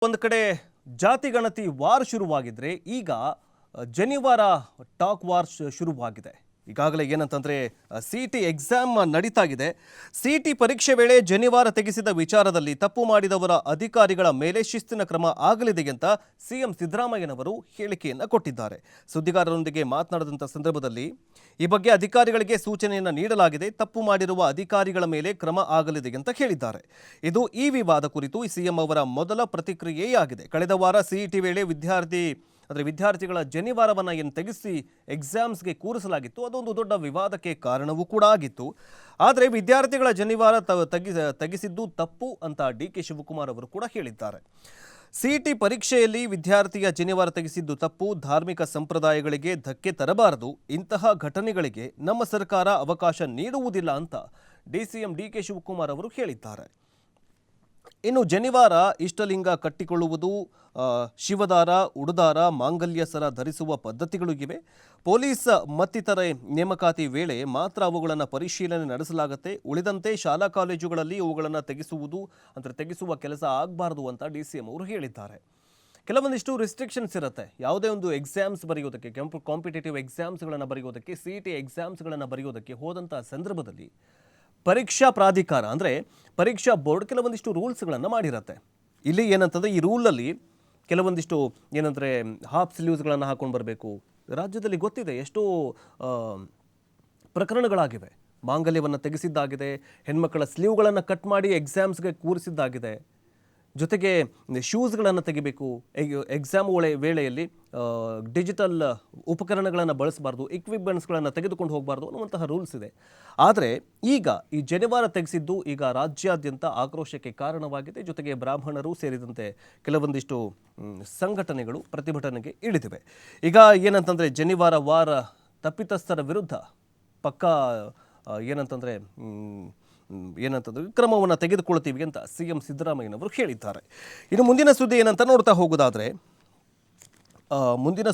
ಒಂದು ಕಡೆ ಜಾತಿ ಗಣತಿ ವಾರ್ ಶುರುವಾಗಿದ್ರೆ ಈಗ ಜನಿವಾರ ಟಾಕ್ ವಾರ್ ಶುರುವಾಗಿದೆ. ಈಗಾಗಲೇ ಏನಂತಂದ್ರೆ ಸಿಟಿ ಎಕ್ಸಾಮ್ ನಡೀತಾ ಇದೆ. ಸಿಟಿ ಪರೀಕ್ಷೆ ವೇಳೆ ಜನಿವಾರ ತೆಗೆಸಿದ ವಿಚಾರದಲ್ಲಿ ತಪ್ಪು ಮಾಡಿದವರ ಅಧಿಕಾರಿಗಳ ಮೇಲೆ ಶಿಸ್ತಿನ ಕ್ರಮ ಆಗಲಿದೆ ಅಂತ ಸಿಎಂ ಸಿದ್ದರಾಮಯ್ಯನವರು ಹೇಳಿಕೆಯನ್ನು ಕೊಟ್ಟಿದ್ದಾರೆ. ಸುದ್ದಿಗಾರರೊಂದಿಗೆ ಮಾತನಾಡಿದಂಥ ಸಂದರ್ಭದಲ್ಲಿ ಈ ಬಗ್ಗೆ ಅಧಿಕಾರಿಗಳಿಗೆ ಸೂಚನೆಯನ್ನು ನೀಡಲಾಗಿದೆ, ತಪ್ಪು ಮಾಡಿರುವ ಅಧಿಕಾರಿಗಳ ಮೇಲೆ ಕ್ರಮ ಆಗಲಿದೆ ಅಂತ ಹೇಳಿದ್ದಾರೆ. ಇದು ಈ ವಿವಾದ ಕುರಿತು ಸಿಎಂ ಅವರ ಮೊದಲ ಪ್ರತಿಕ್ರಿಯೆಯಾಗಿದೆ. ಕಳೆದ ವಾರ ಸಿಇಟಿ ವೇಳೆ ವಿದ್ಯಾರ್ಥಿಗಳ ಜನಿವಾರವನ್ನು ಏನು ತೆಗೆಸಿ ಎಕ್ಸಾಮ್ಸ್ಗೆ ಕೂರಿಸಲಾಗಿತ್ತು, ಅದೊಂದು ದೊಡ್ಡ ವಿವಾದಕ್ಕೆ ಕಾರಣವೂ ಕೂಡ ಆಗಿತ್ತು. ಆದರೆ ವಿದ್ಯಾರ್ಥಿಗಳ ಜನಿವಾರ ತೆಗೆಸಿದ್ದು ತಪ್ಪು ಅಂತ ಡಿ.ಕೆ. ಶಿವಕುಮಾರ್ ಅವರು ಕೂಡ ಹೇಳಿದ್ದಾರೆ. ಸಿಇಟಿ ಪರೀಕ್ಷೆಯಲ್ಲಿ ವಿದ್ಯಾರ್ಥಿಯ ಜನಿವಾರ ತೆಗೆಸಿದ್ದು ತಪ್ಪು, ಧಾರ್ಮಿಕ ಸಂಪ್ರದಾಯಗಳಿಗೆ ಧಕ್ಕೆ ತರಬಾರದು, ಇಂತಹ ಘಟನೆಗಳಿಗೆ ನಮ್ಮ ಸರ್ಕಾರ ಅವಕಾಶ ನೀಡುವುದಿಲ್ಲ ಅಂತ ಡಿಸಿಎಂ ಡಿ.ಕೆ. ಶಿವಕುಮಾರ್ ಅವರು ಹೇಳಿದ್ದಾರೆ. ಇನ್ನು ಜನಿವಾರ, ಇಷ್ಟಲಿಂಗ ಕಟ್ಟಿಕೊಳ್ಳುವುದು, ಶಿವದಾರ, ಉಡುದಾರ, ಮಾಂಗಲ್ಯ ಸರ ಧರಿಸುವ ಪದ್ಧತಿಗಳು ಇವೆ. ಪೊಲೀಸ್ ಮತ್ತಿತರ ನೇಮಕಾತಿ ವೇಳೆ ಮಾತ್ರ ಅವುಗಳನ್ನು ಪರಿಶೀಲನೆ ನಡೆಸಲಾಗುತ್ತೆ. ಉಳಿದಂತೆ ಶಾಲಾ ಕಾಲೇಜುಗಳಲ್ಲಿ ಅವುಗಳನ್ನು ತೆಗೆಸುವ ಕೆಲಸ ಆಗಬಾರದು ಅಂತ ಡಿಸಿಎಂ ಅವರು ಹೇಳಿದ್ದಾರೆ. ಕೆಲವೊಂದಿಷ್ಟು ರಿಸ್ಟ್ರಿಕ್ಷನ್ಸ್ ಇರುತ್ತೆ. ಯಾವುದೇ ಒಂದು ಎಕ್ಸಾಮ್ಸ್ ಬರೆಯೋದಕ್ಕೆ, ಕಾಂಪಿಟೇಟಿವ್ ಎಕ್ಸಾಮ್ಸ್ಗಳನ್ನು ಬರೆಯೋದಕ್ಕೆ, ಸಿಇಟಿ ಎಕ್ಸಾಮ್ಸ್ಗಳನ್ನು ಬರೆಯೋದಕ್ಕೆ ಹೋದಂಥ ಸಂದರ್ಭದಲ್ಲಿ ಪರೀಕ್ಷಾ ಪ್ರಾಧಿಕಾರ ಅಂದರೆ ಪರೀಕ್ಷಾ ಬೋರ್ಡ್ ಕೆಲವೊಂದಿಷ್ಟು ರೂಲ್ಸ್ಗಳನ್ನು ಮಾಡಿರುತ್ತೆ. ಇಲ್ಲಿ ಏನಂತಂದರೆ ಈ ರೂಲಲ್ಲಿ ಕೆಲವೊಂದಿಷ್ಟು ಏನಂದರೆ ಹಾಫ್ ಸ್ಲೀವ್ಸ್ಗಳನ್ನು ಹಾಕೊಂಡು ಬರಬೇಕು. ರಾಜ್ಯದಲ್ಲಿ ಗೊತ್ತಿದೆ ಎಷ್ಟೋ ಪ್ರಕರಣಗಳಾಗಿವೆ. ಮಾಂಗಲ್ಯವನ್ನು ತೆಗೆಸಿದ್ದಾಗಿದೆ, ಹೆಣ್ಮಕ್ಕಳ ಸ್ಲೀವ್ಗಳನ್ನು ಕಟ್ ಮಾಡಿ ಎಕ್ಸಾಮ್ಸ್ಗೆ ಕೂರಿಸಿದ್ದಾಗಿದೆ. ಜೊತೆಗೆ ಶೂಸ್ಗಳನ್ನು ತೆಗಿಬೇಕು, ಎಕ್ಸಾಮ್ ವೇಳೆಯಲ್ಲಿ ಡಿಜಿಟಲ್ ಉಪಕರಣಗಳನ್ನು ಬಳಸಬಾರ್ದು, ಇಕ್ವಿಪ್ಮೆಂಟ್ಸ್ಗಳನ್ನು ತೆಗೆದುಕೊಂಡು ಹೋಗಬಾರ್ದು ಅನ್ನುವಂತಹ ರೂಲ್ಸ್ ಇದೆ. ಆದರೆ ಈಗ ಈ ಜನಿವಾರ ತೆಗೆಸಿದ್ದು ಈಗ ರಾಜ್ಯಾದ್ಯಂತ ಆಕ್ರೋಶಕ್ಕೆ ಕಾರಣವಾಗಿದೆ. ಜೊತೆಗೆ ಬ್ರಾಹ್ಮಣರು ಸೇರಿದಂತೆ ಕೆಲವೊಂದಿಷ್ಟು ಸಂಘಟನೆಗಳು ಪ್ರತಿಭಟನೆಗೆ ಇಳಿದಿವೆ. ಈಗ ಏನಂತಂದರೆ ಜನಿವಾರ ವಾರ ತಪ್ಪಿತಸ್ಥರ ವಿರುದ್ಧ ಪಕ್ಕಾ ಏನಂತಂದರೆ ಕ್ರಮವನ್ನು ತೆಗೆದುಕೊಳ್ತೀವಿ ಅಂತ ಸಿಎಂ ಸಿದ್ದರಾಮಯ್ಯನವರು ಹೇಳಿದ್ದಾರೆ. ಇನ್ನು ಮುಂದಿನ ಸುದ್ದಿ ಏನಂತ ನೋಡ್ತಾ ಹೋಗೋದಾದರೆ ಮುಂದಿನ